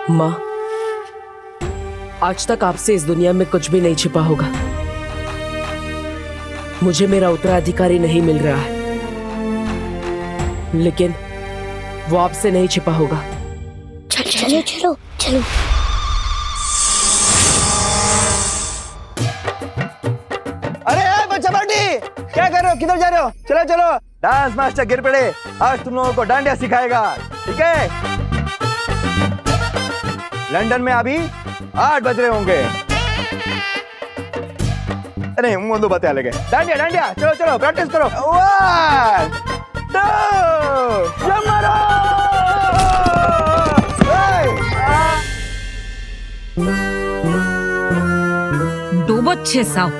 माँ, आज तक आपसे इस दुनिया में कुछ भी नहीं छिपा होगा। मुझे मेरा उत्तराधिकारी नहीं मिल रहा है, लेकिन वो आपसे नहीं छिपा होगा। चलो चलो चलो। अरे बच्चा पार्टी, क्या कर रहे हो? किधर जा रहे हो? चलो चलो, डांस मास्टर गिर पड़े, आज तुम लोगों को डांडिया सिखाएगा, ठीक है? लंदन में अभी 8 बज रहे होंगे। अरे मुंह बता लगे। डांडिया डांडिया, चलो चलो प्रैक्टिस करो। 1 2 जंप मारो। दो बच्चे साहब,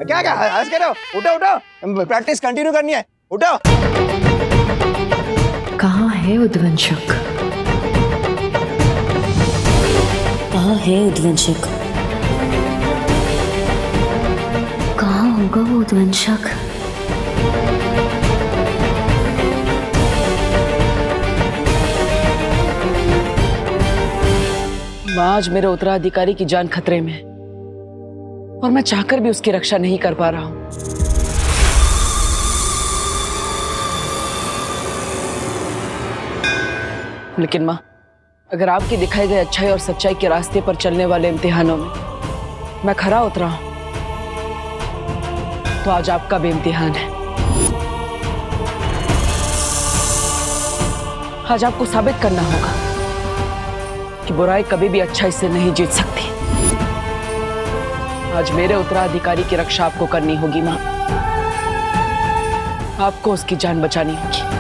क्या क्या हंस कर रहे हो? उठो उठो, प्रैक्टिस कंटिन्यू करनी है, उठो। कहाँ है उद्वंशक? कहाँ है उद्वंशक? कहाँ होगा वो उद्वंशक? आज मेरे उत्तराधिकारी की जान खतरे में है और मैं चाहकर भी उसकी रक्षा नहीं कर पा रहा हूं। लेकिन माँ, अगर आपके दिखाए गए अच्छाई और सच्चाई के रास्ते पर चलने वाले इम्तिहानों में मैं खरा उतरा हूं, तो आज आपका भी इम्तिहान है। आज आपको साबित करना होगा कि बुराई कभी भी अच्छाई से नहीं जीत सकती। आज मेरे उत्तराधिकारी की रक्षा आपको करनी होगी माँ। आपको उसकी जान बचानी होगी।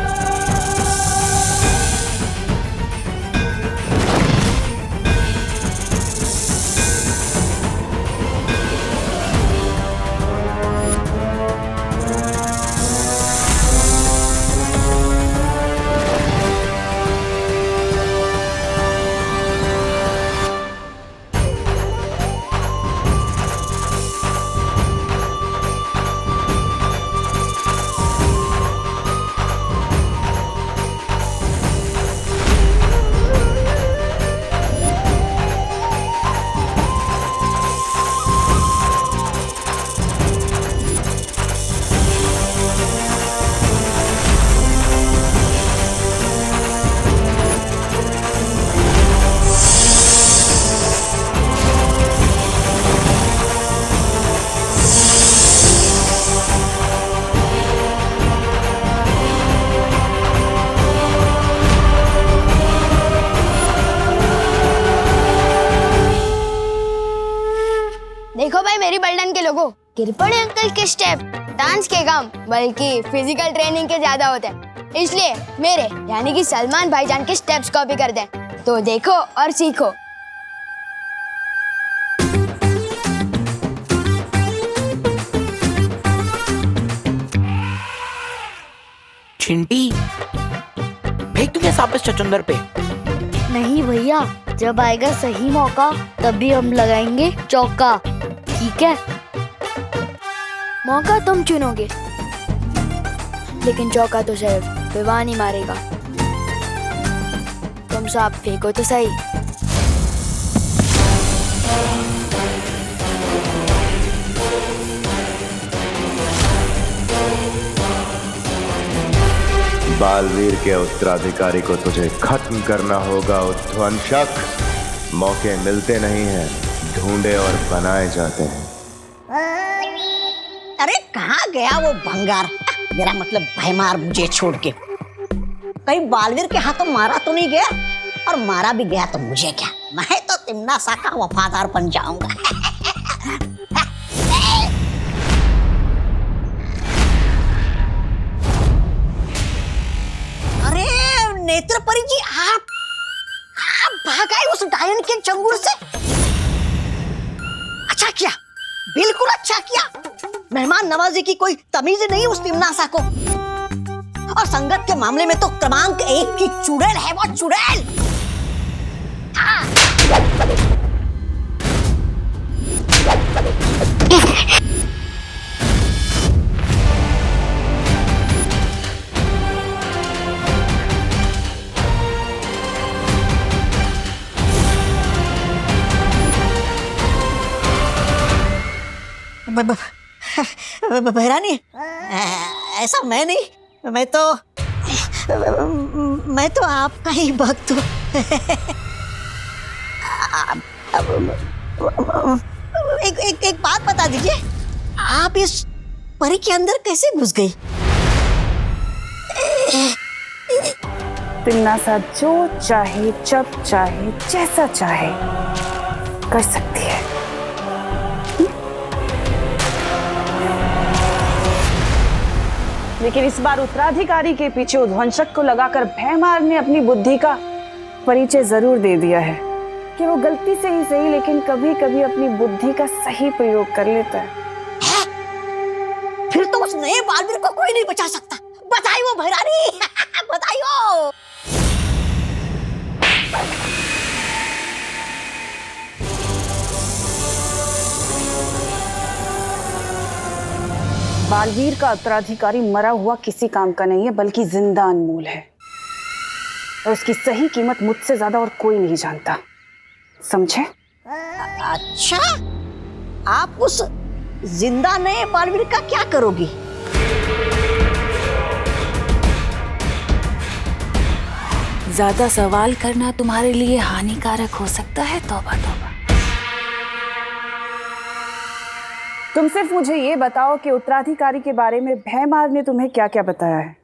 देखो भाई मेरी बल्डन के लोगों, गिर पड़े अंकल के स्टेप डांस के काम बल्कि फिजिकल ट्रेनिंग के ज्यादा होते हैं, इसलिए मेरे यानी कि सलमान भाईजान के स्टेप्स कॉपी कर दें। तो देखो और सीखो। चिंटी, फेंक दूंगा साबिस चचुंदर पे। नहीं भैया, जब आएगा सही मौका तभी हम लगाएंगे चौका, ठीक है? मौका तुम चुनोगे, लेकिन चौका तो सिर्फ विवान ही मारेगा। तुम सब फेंको तो सही। बालवीर के उत्तराधिकारी को तुझे खत्म करना होगा उद्वंशक। मौके मिलते नहीं हैं, ढूंढे और बनाए जाते हैं। अरे कहाँ गया वो भंगार? मेरा मतलब भयमार मुझे छोड़ के कहीं बालवीर के हाथों मारा तो नहीं गया, और मारा भी गया तो मुझे क्या, मैं तो तिम्ना सा का वफादार बन जाऊंगा। अरे नेत्रपरी जी, आप भाग आए उस डायन के चंगुल से। अच्छा किया, बिल्कुल अच्छा किया। मेहमान नवाजी की कोई तमीज नहीं उस तिमनासा को, और संगत के मामले में तो क्रमांक 1 की चुड़ैल है वो, चुड़ैल। बहरानी, ऐसा मैं नहीं, मैं तो आपका ही भक्त हूँ। एक बात बता दीजिए, आप इस परी के अंदर कैसे घुस गई? तिन्नासा जो चाहे, जब चाहे, जैसा चाहे कर सकती है। लेकिन इस बार उत्तराधिकारी के पीछे उद्वंशक को लगाकर भैमार ने अपनी बुद्धि का परिचय जरूर दे दिया है कि वो गलती से ही सही, लेकिन कभी कभी अपनी बुद्धि का सही प्रयोग कर लेता है। फिर तो उस नए बालवीर को कोई नहीं बचा सकता। बताइयो भैरानी, बताइयो। बालवीर का उत्तराधिकारी मरा हुआ किसी काम का नहीं है, बल्कि जिंदा अनमोल है, और उसकी सही कीमत मुझसे ज्यादा और कोई नहीं जानता, समझे? अच्छा, आप उस जिंदा नए बालवीर का क्या करोगी? ज्यादा सवाल करना तुम्हारे लिए हानिकारक हो सकता है। तौबा तौबा। तुम सिर्फ मुझे ये बताओ कि उत्तराधिकारी के बारे में भैमार ने तुम्हें क्या क्या बताया है?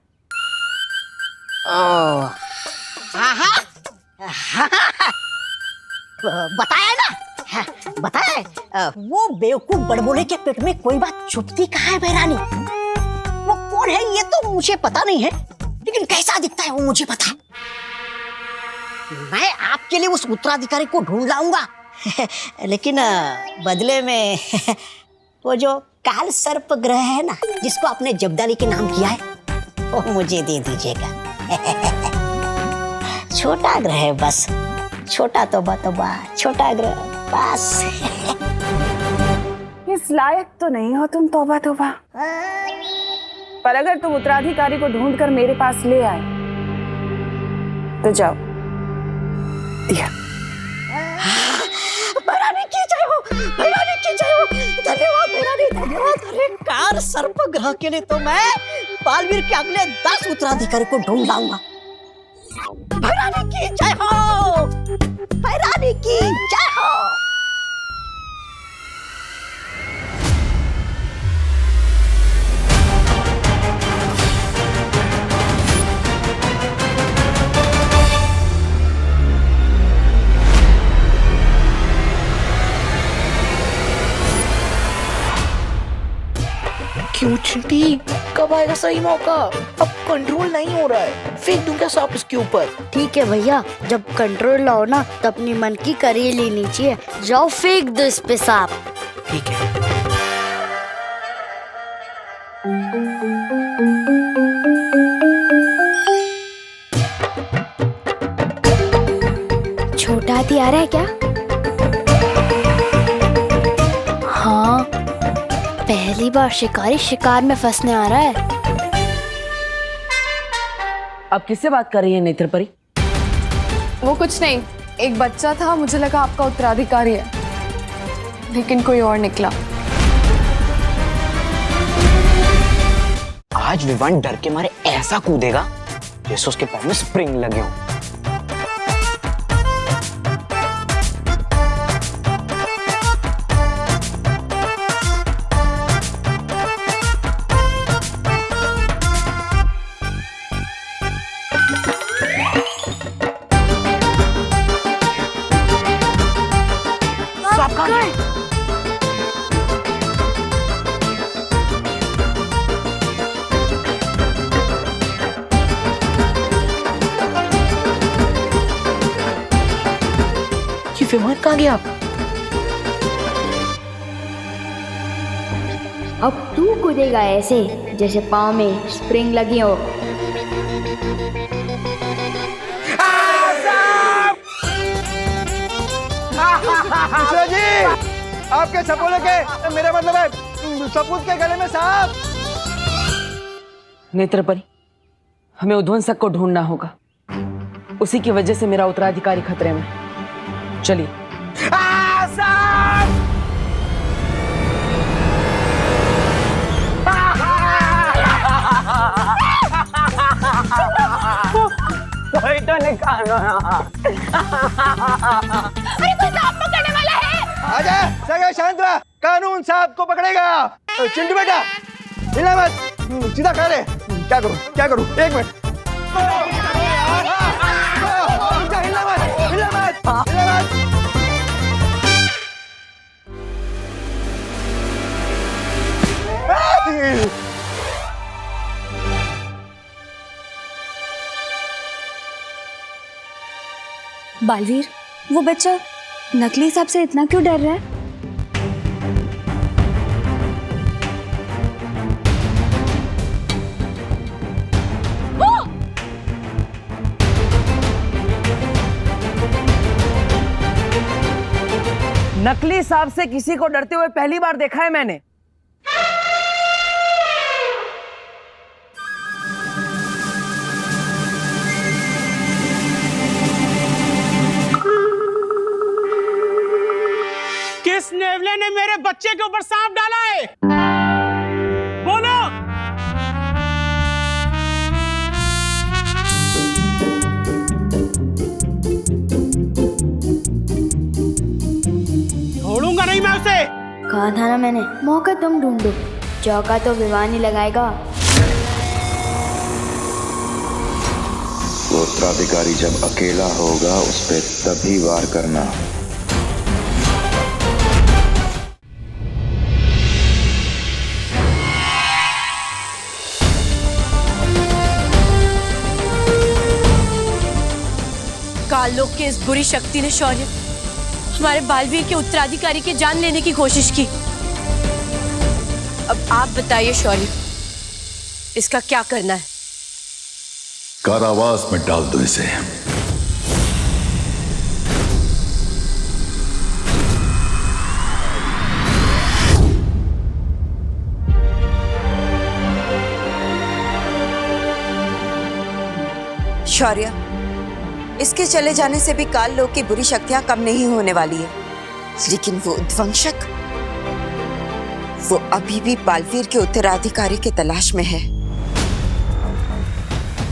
बताया ना, बताया। वो बेवकूफ बड़बोले के पेट में कोई बात छुपती कहाँ है भैरानी? वो कौन है ये तो मुझे पता नहीं है, लेकिन कैसा दिखता है वो मुझे पता है। मैं आपके लिए उस उत्तराधिकारी को ढूंढ लाऊंगा, लेकिन बदले में वो जो काल सर्प ग्रह है ना, जिसको आपने जब्दाली के नाम किया है, वो मुझे दे दीजिएगा। छोटा ग्रह है बस, छोटा तौबा, छोटा ग्रह बस। इस लायक तो नहीं हो तुम, तौबा तौबा। पर अगर तुम उत्तराधिकारी को ढूंढकर मेरे पास ले आए तो जाओ, दिया। भैरानी की जय हो, भैरानी की जय हो। धन्यवाद भैरानी, धन्यवाद। अरे कार सर्प ग्रह के लिए तो मैं बालवीर के अगले 10 उत्तराधिकारी को ढूंढ लाऊंगा। भैरानी की जय हो, भैरानी की जय हो। क्यों चिंटी, कब आएगा सही मौका? अब कंट्रोल नहीं हो रहा है, फेंक दूं क्या सांप इसके ऊपर? ठीक है भैया, जब कंट्रोल लाओ ना तो अपनी मन की कर ही लेनी चाहिए। जाओ फेंक दो इस पे सांप। ठीक है। छोटा हाथी आ रहा है क्या? हाँ, पहली बार शिकारी शिकार में फंसने आ रहा है। अब किससे बात कर रही है नेत्रपरी? वो कुछ नहीं, एक बच्चा था, मुझे लगा आपका उत्तराधिकारी है, लेकिन कोई और निकला। आज विवान डर के मारे ऐसा कूदेगा जैसे उसके पैर में स्प्रिंग लगे हों। विमान कहाँ गया? अब तू कूदेगा ऐसे जैसे पाँव में स्प्रिंग लगी हो। मिश्रा जी, आपके सपोले के, मेरा मतलब है सपूत के गले में सांप। नेत्रपरी, हमें उद्वंसक को ढूंढना होगा, उसी की वजह से मेरा उत्तराधिकारी खतरे में। चलिए। कोई तो निकालो अरे कोई तो आपको करने वाला है। आजा सगे शांत रहा, कानून साहब को पकड़ेगा। चिंटू बेटा हिला मत, सीधा खा ले। क्या करूं 1 मिनट। हिला मत। बालवीर, वो बच्चा नकली सांप से इतना क्यों डर रहा है? नकली सांप से किसी को डरते हुए पहली बार देखा है मैंने। किस नेवले ने मेरे बच्चे के ऊपर सांप डाला है? बोलो। छोड़ूंगा नहीं मैं उसे। कहा था ना मैंने, मौका तुम ढूंढो, चौका तो विवान ही लगाएगा। वो उत्तराधिकारी जब अकेला होगा उस पे तभी वार करना। काललोक की इस बुरी शक्ति ने शौर्य हमारे बालवीर के उत्तराधिकारी की जान लेने की कोशिश की। अब आप बताइए शौर्य, इसका क्या करना है? कारावास में डाल दो इसे। शौर्य, इसके चले जाने से भी काल लोक की बुरी शक्तियां कम नहीं होने वाली है, लेकिन वो उद्वंशक, वो अभी भी बालवीर के उत्तराधिकारी की तलाश में है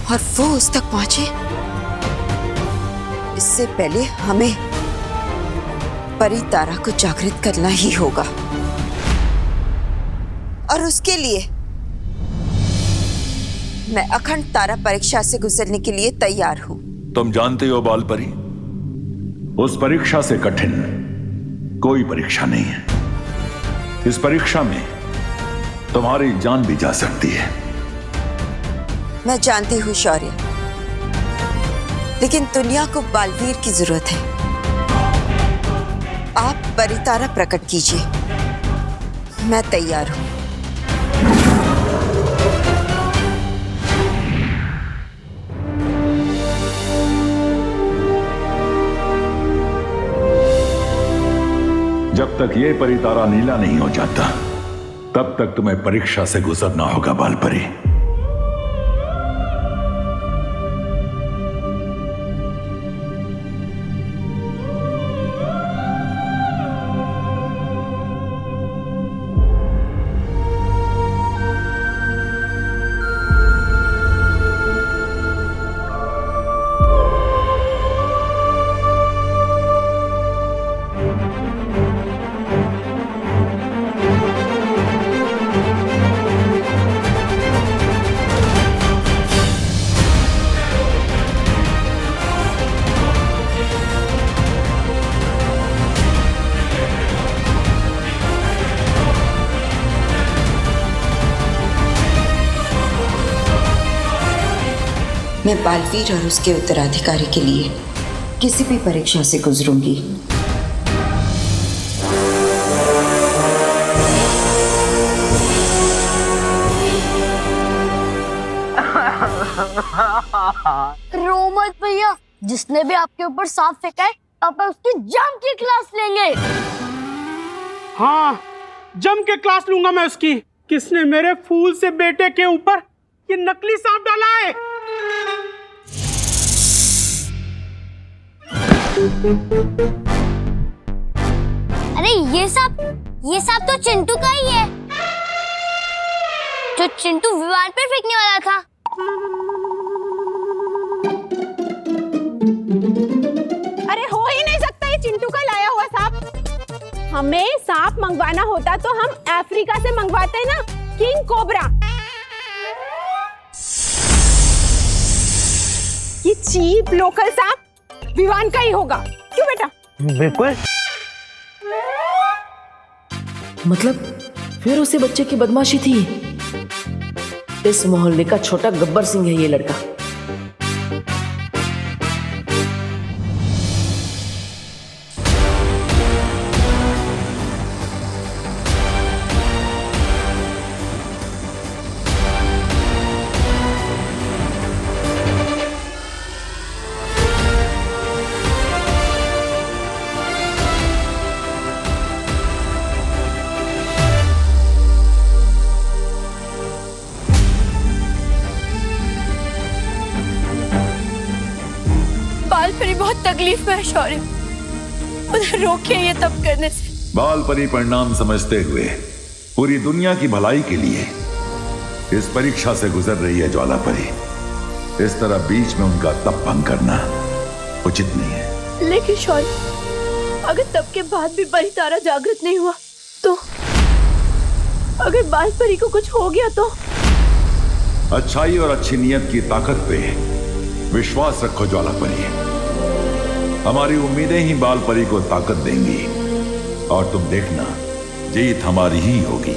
और वो उस तक पहुंचे इससे पहले हमें परी तारा को जागृत करना ही होगा। और उसके लिए मैं अखंड तारा परीक्षा से गुजरने के लिए तैयार हूं। तुम जानते हो बालपरी, उस परीक्षा से कठिन कोई परीक्षा नहीं है। इस परीक्षा में तुम्हारी जान भी जा सकती है। मैं जानती हूँ शौर्य, लेकिन दुनिया को बालवीर की जरूरत है। आप परितारा प्रकट कीजिए, मैं तैयार हूं। जब तक ये परितारा नीला नहीं हो जाता तब तक तुम्हें परीक्षा से गुजरना होगा बालपरी। मैं बालवीर और उसके उत्तराधिकारी के लिए किसी भी परीक्षा से गुजरूंगी। रो मत भैया, जिसने भी आपके ऊपर सांप फेंका है आप उसकी जम की क्लास लेंगे। हाँ, जम के क्लास लूंगा मैं उसकी। किसने मेरे फूल से बेटे के ऊपर ये नकली सांप डाला है? अरे ये सांप तो चिंटू का ही है, जो चिंटू विवान पर फेंकने वाला था। हमें सांप मंगवाना होता तो हम अफ्रीका से मंगवाते ना, किंग कोबरा। ये चीप लोकल सांप विवान का ही होगा, क्यों बेटा? बिल्कुल। मतलब फिर उसे बच्चे की बदमाशी थी। इस मोहल्ले का छोटा गब्बर सिंह है ये लड़का। बालपरी बहुत तकलीफ में है शौर्य, उधर रोकिए ये तब करने से। बाल परी परिणाम समझते हुए पूरी दुनिया की भलाई के लिए इस परीक्षा से गुजर रही है ज्वाला परी। इस तरह बीच में उनका तप भंग करना उचित नहीं है। लेकिन शौर्य, अगर तब के बाद भी परी तारा जागृत नहीं हुआ तो अगर बाल परी को कुछ हो गया तो? अच्छाई और अच्छी नियत की ताकत पे विश्वास रखो ज्वाला परी। हमारी उम्मीदें ही बाल परी को ताकत देंगी और तुम देखना जीत हमारी ही होगी।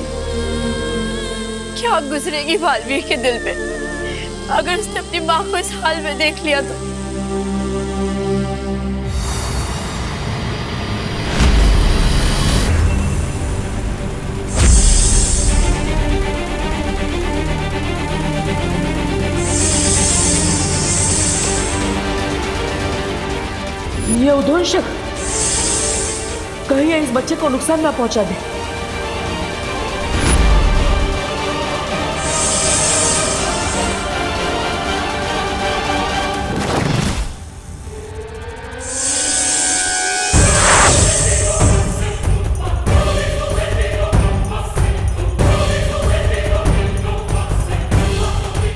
क्या गुजरेगी बालवीर के दिल में अगर उसने अपनी माँ को इस हाल में देख लिया तो? ये उद्वंशक कहीं ये इस बच्चे को नुकसान ना पहुंचा दे।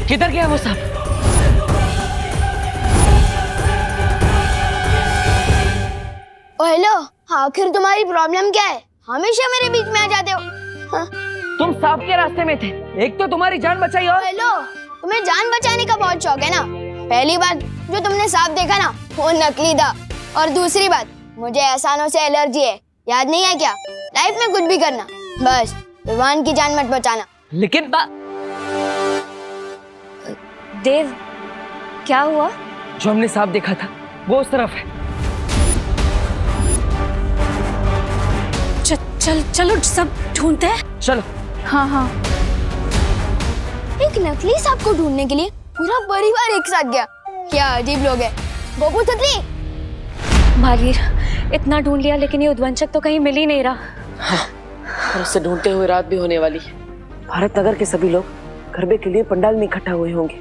किधर गया वो सांप? हेलो, आखिर तुम्हारी प्रॉब्लम क्या है? हमेशा मेरे बीच में आ जाते हो। हाँ? तुम सांप के रास्ते में थे, एक तो तुम्हारी जान बचाई और हेलो, तुम्हें जान बचाने का बहुत शौक है ना। पहली बात जो तुमने सांप देखा ना वो नकली था, और दूसरी बात मुझे एहसानों से एलर्जी है, याद नहीं है क्या? लाइफ में कुछ भी करना, बस विवान की जान मत बचाना। लेकिन देव, क्या हुआ? जो हमने सांप देखा था वो उस तरफ है। चलो सब ढूंढते हैं। चलो। हाँ हाँ। एक नकली सांप को ढूंढने के लिए पूरा परिवार एक साथ गया। क्या अजीब लोग हैं। गोपू छतरी। बालवीर, इतना ढूंढ लिया लेकिन ये उद्वंशक तो कहीं मिल ही नहीं रहा। हाँ, और उसे ढूंढते हुए रात भी होने वाली है। भारत नगर के सभी लोग गरबे के लिए पंडाल में इकट्ठा हुए होंगे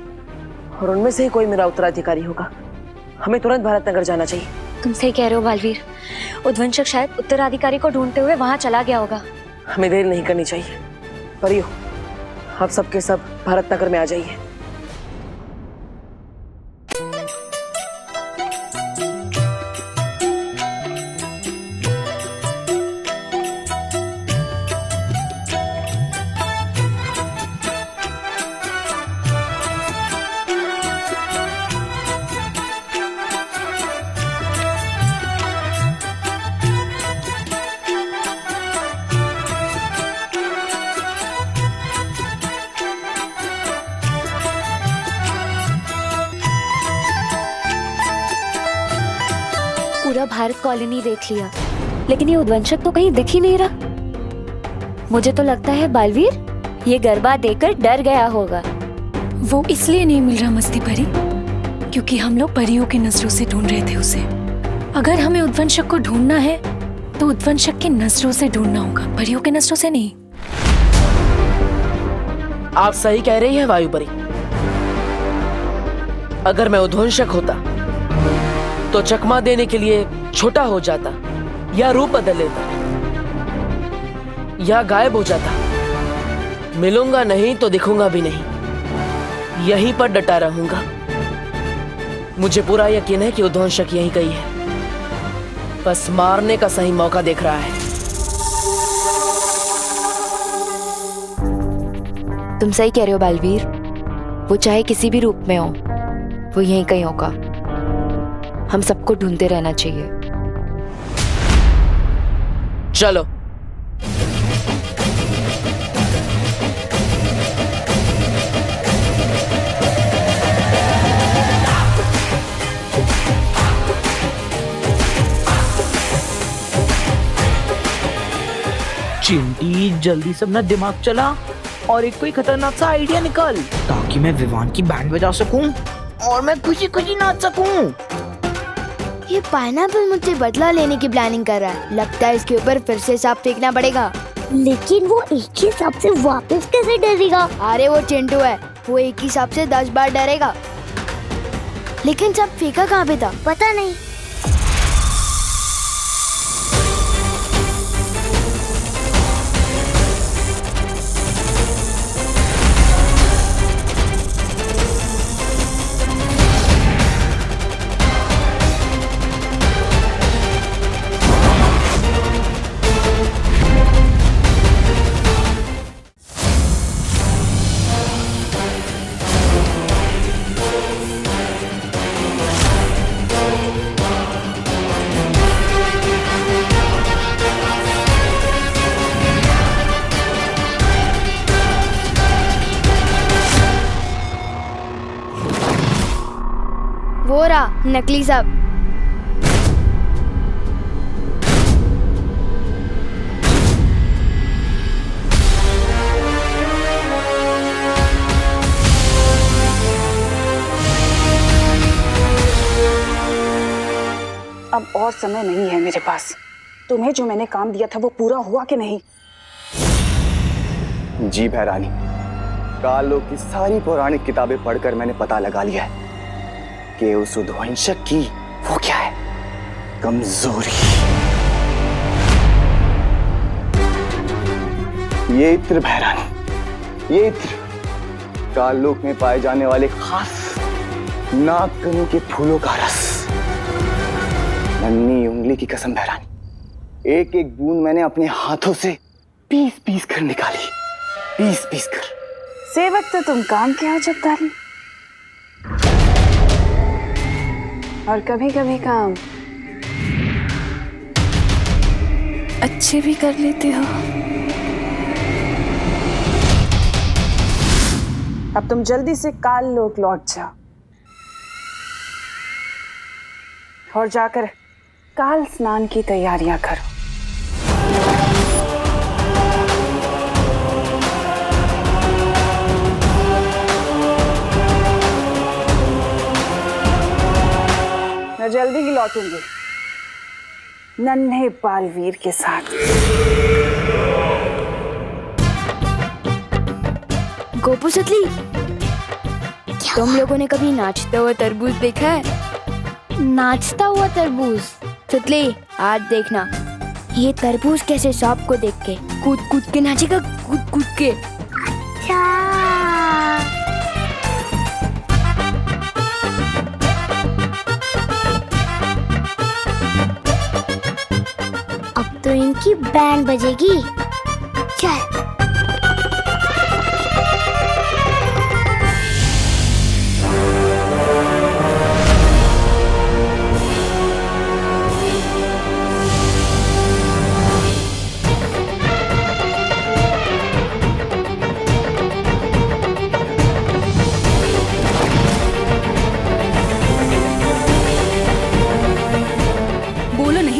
और उनमें से ही कोई मेरा उत्तराधिकारी होगा। हमें तुरंत भारत नगर जाना चाहिए। तुम सही कह रहे हो बालवीर, उद्वंशक शायद उत्तराधिकारी को ढूंढते हुए वहां चला गया होगा। हमें देर नहीं करनी चाहिए। परियो, आप सबके सब भारत नगर में आ जाइए। पूरा भारत कॉलोनी देख लिया लेकिन ये उद्वंशक तो कहीं दिख ही नहीं रहा। मुझे तो लगता है बालवीर ये गरबा देकर डर गया होगा। वो इसलिए नहीं मिल रहा मस्ती परी क्योंकि हम लोग परियों की नजरों से ढूंढ रहे थे उसे। अगर हमें उद्वंशक को ढूंढना है तो उद्वंशक की नजरों से ढूंढना होगा, परियों की नजरों से नहीं। आप सही कह रही है वायु परी। अगर मैं उद्वंशक होता तो चकमा देने के लिए छोटा हो जाता या रूप बदल लेता या गायब हो जाता। मिलूंगा नहीं तो दिखूंगा भी नहीं, यहीं पर डटा रहूंगा। मुझे पूरा यकीन है कि उद्वंशक यहीं कहीं है, बस मारने का सही मौका देख रहा है। तुम सही कह रहे हो बालवीर, वो चाहे किसी भी रूप में हो, वो यहीं कहीं होगा। हम सबको ढूंढते रहना चाहिए। चलो। चिंटी जल्दी से अपना दिमाग चला और एक कोई खतरनाक सा आइडिया निकाल, ताकि मैं विवान की बैंड बजा सकूं और मैं खुशी खुशी नाच सकूं। ये पाइनएप्पल मुझसे बदला लेने की प्लानिंग कर रहा है। लगता है इसके ऊपर फिर से सांप फेंकना पड़ेगा। लेकिन वो एक ही सांप से वापस कैसे डरेगा? अरे वो चिंटू है, वो एक ही सांप से 10 बार डरेगा। लेकिन सांप फेंका कहाँ पे था? पता नहीं। वो रहा नकली सांप। अब और समय नहीं है मेरे पास। तुम्हें जो मैंने काम दिया था वो पूरा हुआ कि नहीं? जी भैरानी, काल लोक की सारी पौराणिक किताबें पढ़कर मैंने पता लगा लिया है कि उस उद्वंशक की वो क्या है, कमजोरी। ये इत्र भैरानी, ये इत्र काल लोक में पाए जाने वाले खास नागकनी के फूलों का रस। नन्ही उंगली की कसम भैरानी, एक एक बूंद मैंने अपने हाथों से पीस पीस कर निकाली, पीस पीस कर। सेवक तो तुम काम के हो जब्दारी, और कभी कभी काम अच्छे भी कर लेते हो। अब तुम जल्दी से काल लोक लौट जाओ और जाकर काल स्नान की तैयारियां करो। मैं जल्दी ही लौटूंगी नन्हे बालवीर के साथ। गोपू सुतली, तुम लोगों ने कभी नाचता हुआ तरबूज देखा है? नाचता हुआ तरबूज? सुतली, आज देखना ये तरबूज कैसे सांप को देख के कूद कूद के नाचेगा, कूद कूद के। अच्छा। अब तो इनकी बैंड बजेगी। चल।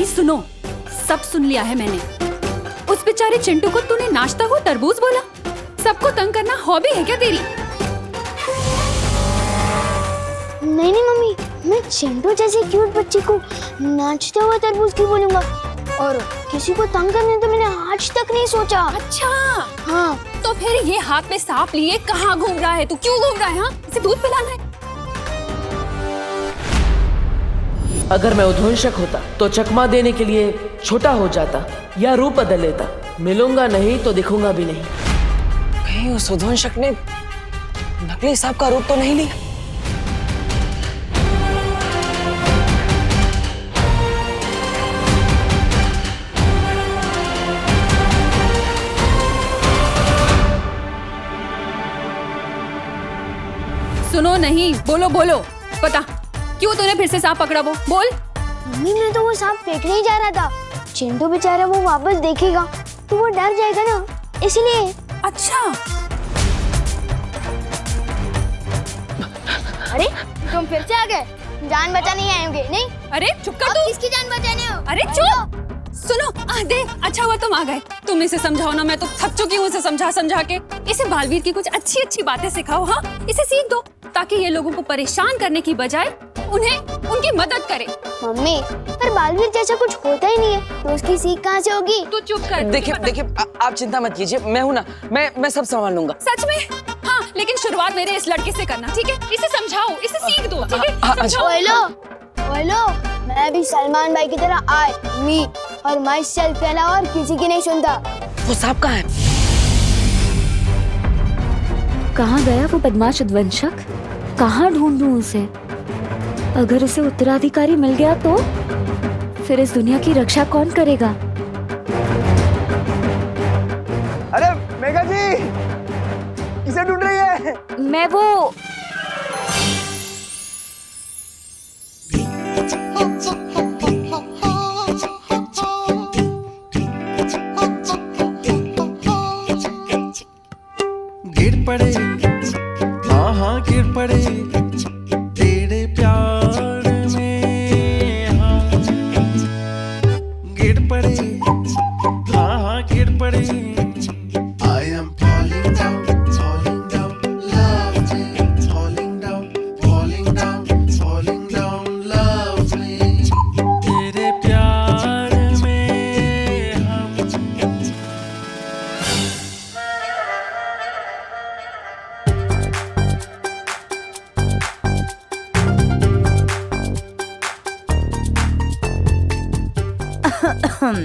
सुनो, सब सुन लिया है मैंने। उस बेचारे चिंटू को तूने नाचता हुआ तरबूज बोला। सबको तंग करना हॉबी है क्या तेरी? नहीं नहीं मम्मी, मैं चिंटू जैसे क्यूट बच्चे को नाचता हुआ तरबूज क्यों बोलूंगा? और किसी को तंग करने तो मैंने आज तक नहीं सोचा। अच्छा हाँ, तो फिर ये हाथ में सांप लिए कहाँ घूम रहा है? तू क्यों घूम रहा है? हाँ, इसे दूध पिलाना है। अगर मैं उद्वंशक होता तो चकमा देने के लिए छोटा हो जाता या रूप बदल लेता। मिलूंगा नहीं तो दिखूंगा भी नहीं। कहीं उस उद्वंशक ने नकली सांप का रूप तो नहीं लिया? सुनो नहीं, बोलो बोलो, पता क्यों तूने फिर से सांप पकड़ा? वो बोल। मम्मी, मैं तो वो सांप फेंकने ही जा रहा था। चिंटू बेचारा वो वापस देखेगा तो वो डर जाएगा ना, इसलिए। अच्छा। अरे तुम फिर से आ गए? जान बचाने ही आए होंगे, नहीं? अरे चुप कर तू। किसकी जान बचाने हो? अरे चुप। सुनो, देख अच्छा हुआ तुम आ गए। तुम इसे समझाओ ना, मैं तो थक चुकी हूँ इसे समझा के। इसे बालवीर की कुछ अच्छी अच्छी बातें सिखाओ। हाँ, इसे सीख दो ताकि ये लोगों को परेशान करने की बजाय उन्हें उनकी मदद करे। मम्मी, पर बालवीर जैसा कुछ होता ही नहीं है तो उसकी सीख कहाँ से होगी? तू चुप कर। देखिए आप चिंता मत कीजिए, मैं हूँ ना, मैं सब संभाल लूंगा। सच में? हाँ, लेकिन शुरुआत मेरे इस लड़के से करना, ठीक है? इसे समझाओ, इसे सीख दो, ठीक है? बोलो, मैं भी सलमान भाई की तरह आई मी और माई सेल्फ के अलावा और किसी की नहीं सुनता। वो सांप कहाँ है? कहाँ गया वो बदमाश उद्वंशक? कहाँ ढूंढूं उसे? अगर उसे उत्तराधिकारी मिल गया तो फिर इस दुनिया की रक्षा कौन करेगा? अरे मेघा जी, किसे ढूंढ रही है? मैं वो गिर पड़े, हाँ गिर पड़े तेरे प्यार में, हाँ गिर पड़े, हाँ गिर पड़े। I am falling down, love me, falling down, love me। तेरे प्यार में हम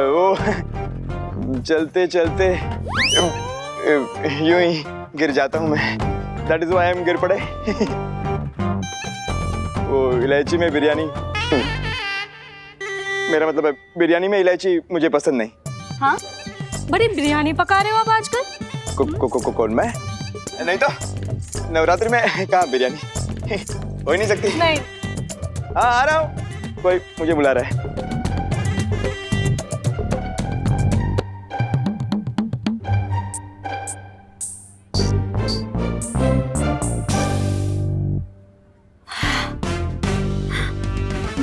वो चलते चलते यूं ही गिर जाता हूँ मैं। That is why I am गिर पड़े। वो इलायची में बिरयानी, मेरा मतलब है बिरयानी में इलायची मुझे पसंद नहीं। हाँ, बड़ी बिरयानी पका रहे हो आप आजकल? कौन मैं? नहीं तो नवरात्रि में कहाँ बिरयानी हो ही नहीं सकती। नहीं। हाँ आ रहा हूँ, कोई मुझे बुला रहा है।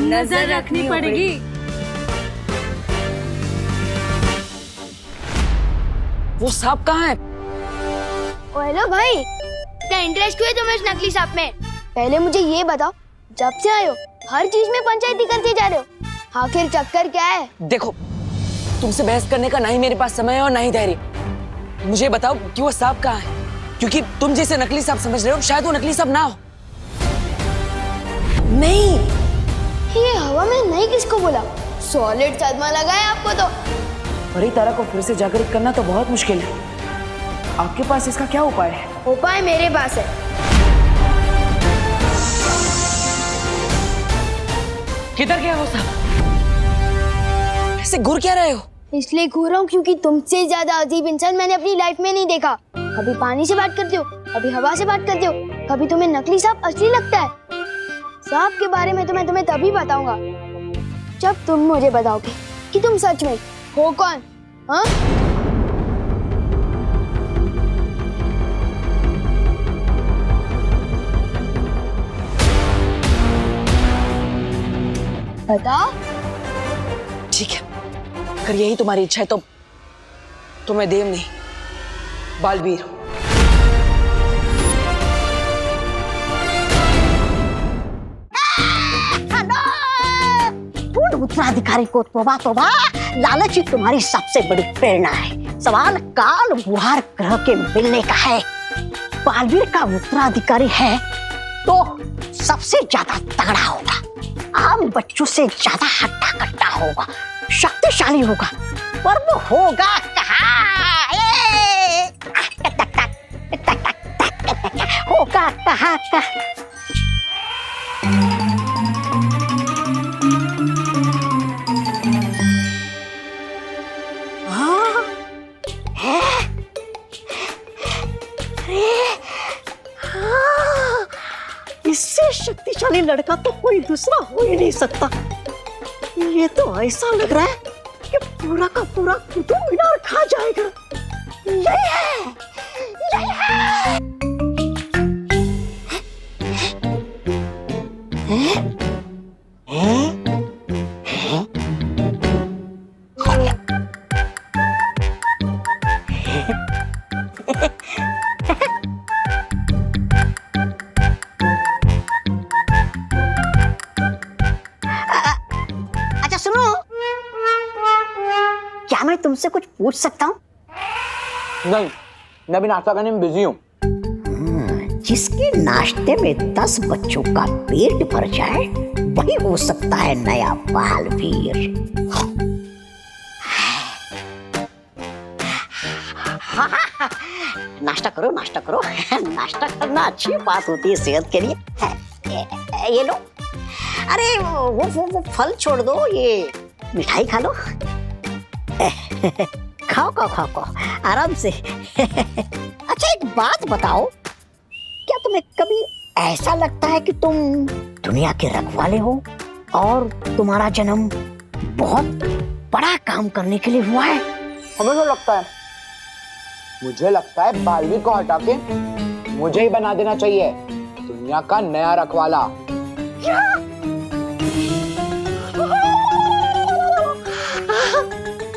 नजर रखनी पड़ेगी। वो सांप कहाँ है? हेलो भाई, इतना इंटरेस्ट क्यों है तुम्हें इस नकली सांप में? पहले मुझे ये बताओ, जब से आए हो हर चीज में पंचायती करते जा रहे हो, आखिर चक्कर क्या है? देखो, तुमसे बहस करने का ना ही मेरे पास समय है और ना ही धैर्य। मुझे बताओ कि वो सांप कहाँ है, क्योंकि तुम जैसे नकली सांप समझ रहे हो, शायद वो नकली सांप ना हो। नहीं, ये हवा में नहीं किसको बोला? सॉलिड सदमा लगा है आपको तो। परितारा को फिर से जागृत करना तो बहुत मुश्किल है। आपके पास इसका क्या उपाय है? उपाय मेरे पास है। किधर गया वो सांप? ऐसे घूर क्या रहे हो? इसलिए घूर रहा हूँ क्योंकि तुमसे ज्यादा अजीब इंसान मैंने अपनी लाइफ में नहीं देखा। कभी पानी से बात करते हो, कभी हवा से बात करते हो, कभी तुम्हें नकली सांप असली लगता है। सांप के बारे में तो मैं तुम्हें तभी बताऊंगा जब तुम मुझे बताओगे कि तुम सच में हो कौन। हाँ? बताओ। ठीक है, अगर यही तुम्हारी इच्छा है तो मैं देव नहीं, बालवीर हूं। उत्तराधिकारी को तोबा तोबा, लालच ही तुम्हारी सबसे बड़ी प्रेरणा है। सवाल काल बुहार ग्रह के मिलने का है। बालवीर का उत्तराधिकारी है तो सबसे ज्यादा तगड़ा होगा, आम बच्चों से ज्यादा हट्टा कट्टा होगा, शक्तिशाली होगा, पर वो होगा कहाँ? होगा कहाँ का? हाँ, है? अरे, हाँ, इससे शक्तिशाली लड़का तो कोई दूसरा हो ही नहीं सकता। ये तो ऐसा लग रहा है कि पूरा का पूरा कुतुब मीनार खा जाएगा। यही है, यही है। अच्छा सुनो, क्या मैं तुमसे कुछ पूछ सकता हूँ? नहीं, मैं भी नाश्ता करने में बिजी हूँ। जिसके नाश्ते में 10 बच्चों का पेट भर जाए वही हो सकता है नया बालवीर। नाश्ता करो, नाश्ता करो। नाश्ता करना अच्छी बात होती है सेहत के लिए। ये लो। अरे वो फल छोड़ दो, ये मिठाई खा लो। खाओ खाओ खाओ खाओ आराम से। अच्छा एक बात बताओ, क्या तुम्हें कभी ऐसा लगता है कि तुम दुनिया के रखवाले हो और तुम्हारा जन्म बहुत बड़ा काम करने के लिए हुआ है? हमें तो लगता है, मुझे लगता है बालवीर को हटा के मुझे ही बना देना चाहिए दुनिया का नया रखवाला। क्या?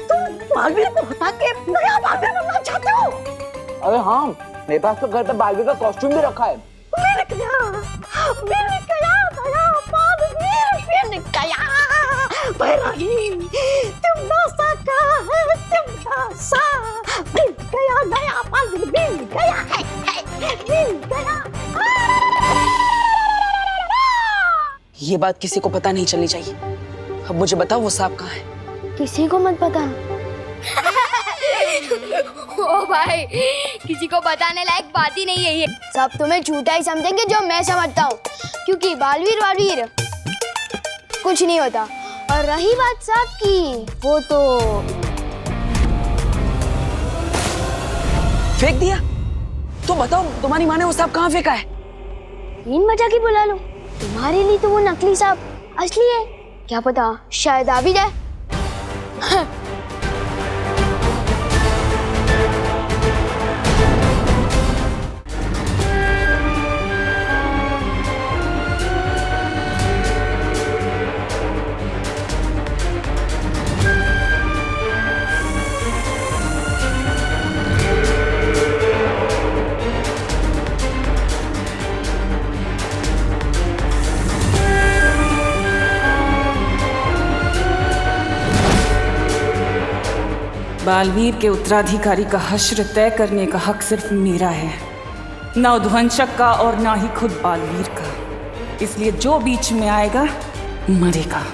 तुम बालवीर को हटा के नया बालवीर बनना चाहते हो? अरे हाँ, मेरे पास तो घर पे बालवीर का कॉस्ट्यूम भी रखा है। मिल गया नया बालवीर, मिल गया। भैरानी तुम सा का है, तुम सा मिल गया नया बालवीर, मिल गया है, मिल गया। ये बात किसी को पता नहीं चलनी चाहिए। अब मुझे बताओ वो सांप कहाँ है? किसी को मत बताना। ओ भाई, किसी को बताने लायक बात ही नहीं है ये। सब तुम्हें झूठा ही समझेंगे जो मैं समझता हूँ, क्योंकि बालवीर वालवीर कुछ नहीं होता। और रही बात सांप की, वो तो फेंक दिया। तो बताओ तुम्हारी माँ ने वो सांप कहाँ फेंका है? इन बचा के बुला लो। तुम्हारे लिए तो वो नकली सांप असली है, क्या पता शायद आ भी जाए। बालवीर के उत्तराधिकारी का हश्र तय करने का हक सिर्फ मेरा है, ना उद्वंशक का और ना ही खुद बालवीर का। इसलिए जो बीच में आएगा मरेगा।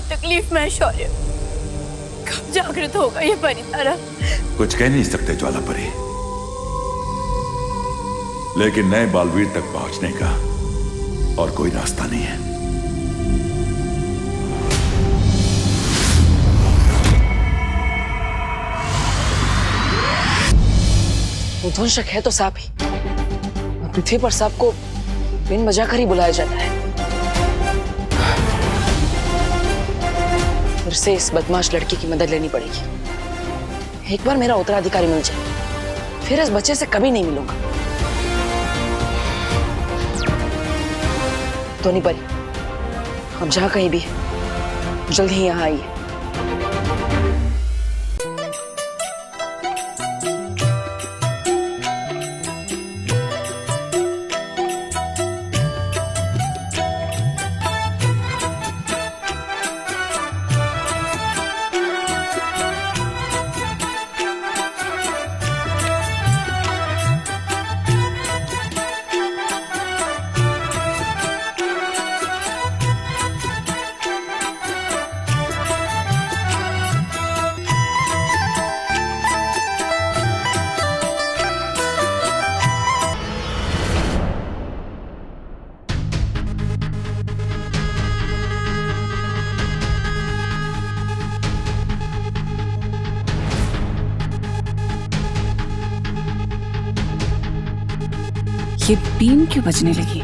तकलीफ में शौर्य, कब जागृत होगा ये परितारा? कुछ कह नहीं सकते ज्वालापरी, लेकिन नए बालवीर तक पहुंचने का और कोई रास्ता नहीं है। उद्वंशक है तो सांप ही, और पृथ्वी पर सांप को बिन बजाकर ही बुलाया जाता है। फिर से इस बदमाश लड़की की मदद लेनी पड़ेगी। एक बार मेरा उत्तराधिकारी मिल जाए, फिर इस बच्चे से कभी नहीं मिलूंगा। तो नहीं परी, अब जहां कहीं भी है जल्दी ही यहाँ आइए। ये बीम क्यों बजने लगी?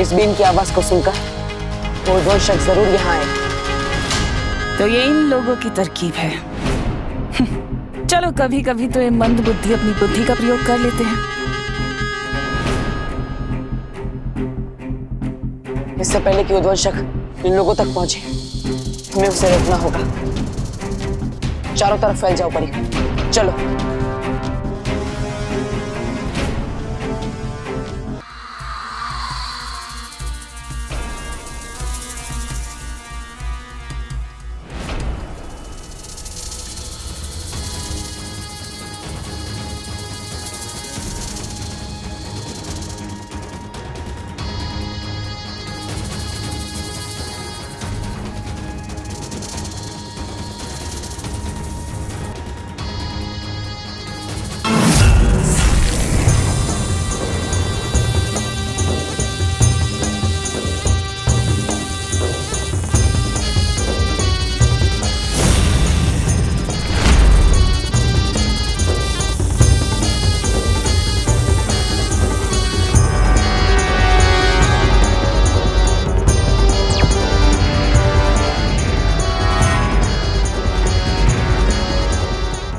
इस बीम की आवाज को सुनकर वो उद्वंशक जरूर यहाँ आए। तो ये इन लोगों की तरकीब है। चलो कभी कभी तो ये मंद बुद्धि अपनी बुद्धि का प्रयोग कर लेते हैं। इससे पहले कि उद्वंशक इन लोगों तक पहुंचे, हमें उसे रोकना होगा। चारों तरफ फैल जाओ परी, चलो।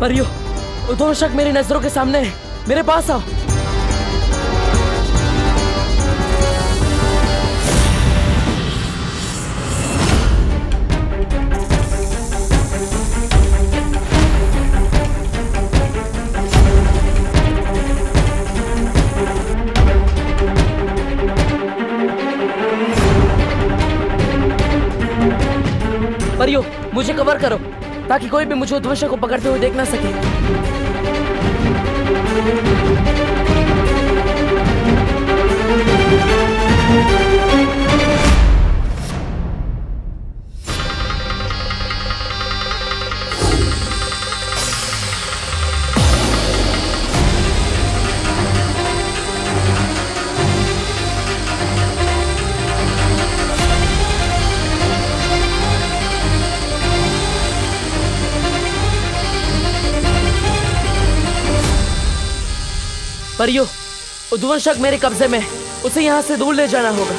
परियो, उद्वंशक मेरी नजरों के सामने है, मेरे पास आओ। परियो, मुझे कवर करो ताकि कोई भी मुझे उद्वंशक को पकड़ते हुए देख ना सके। परियो, उद्वंशक मेरे कब्जे में है, उसे यहाँ से दूर ले जाना होगा।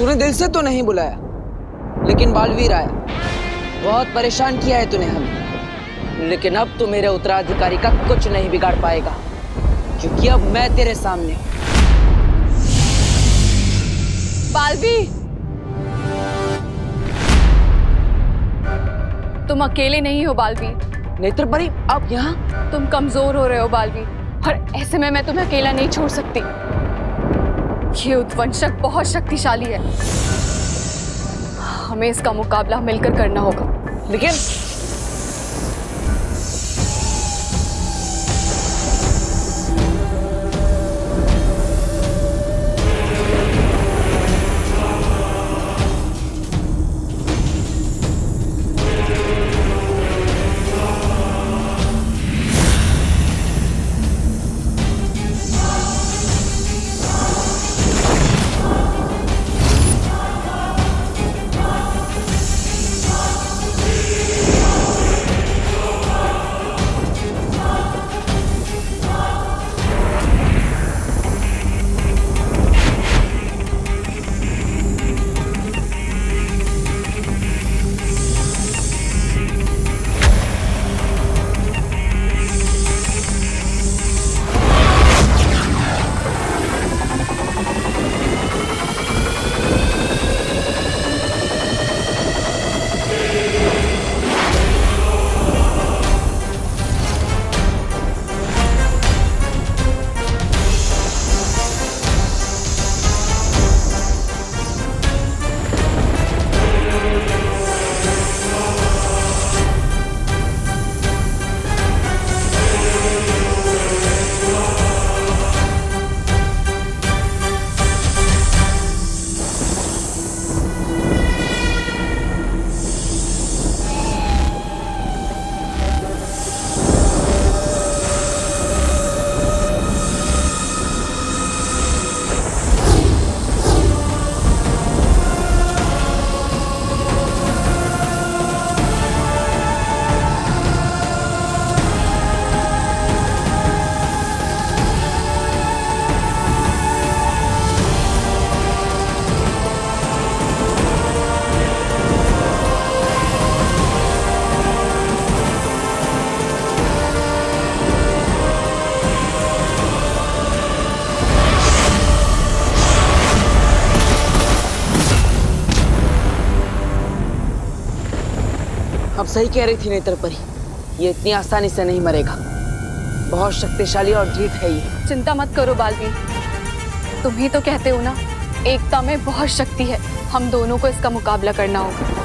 तूने दिल से तो नहीं बुलाया, लेकिन बालवीर आया। बहुत परेशान किया है तूने हमें, लेकिन अब तू मेरे उत्तराधिकारी का कुछ नहीं बिगाड़ पाएगा, क्योंकि अब मैं तेरे सामने हूं। बालवीर, तुम अकेले नहीं हो बालवीर। नेत्र परी, आप यहाँ? तुम कमजोर हो रहे हो बालवीर, और ऐसे में मैं तुम्हें अकेला नहीं छोड़ सकती। ये उद्वंशक बहुत शक्तिशाली है, हमें इसका मुकाबला मिलकर करना होगा। लेकिन सही कह रही थी नेत्र परी, ये इतनी आसानी से नहीं मरेगा। बहुत शक्तिशाली और ढीठ है ये। चिंता मत करो बालवीर, तुम ही तो कहते हो ना, एकता में बहुत शक्ति है। हम दोनों को इसका मुकाबला करना होगा।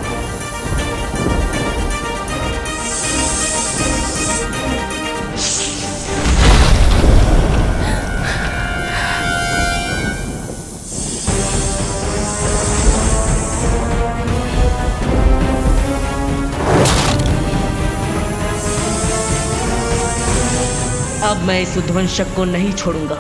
अब मैं इस उद्वंशक को नहीं छोड़ूंगा।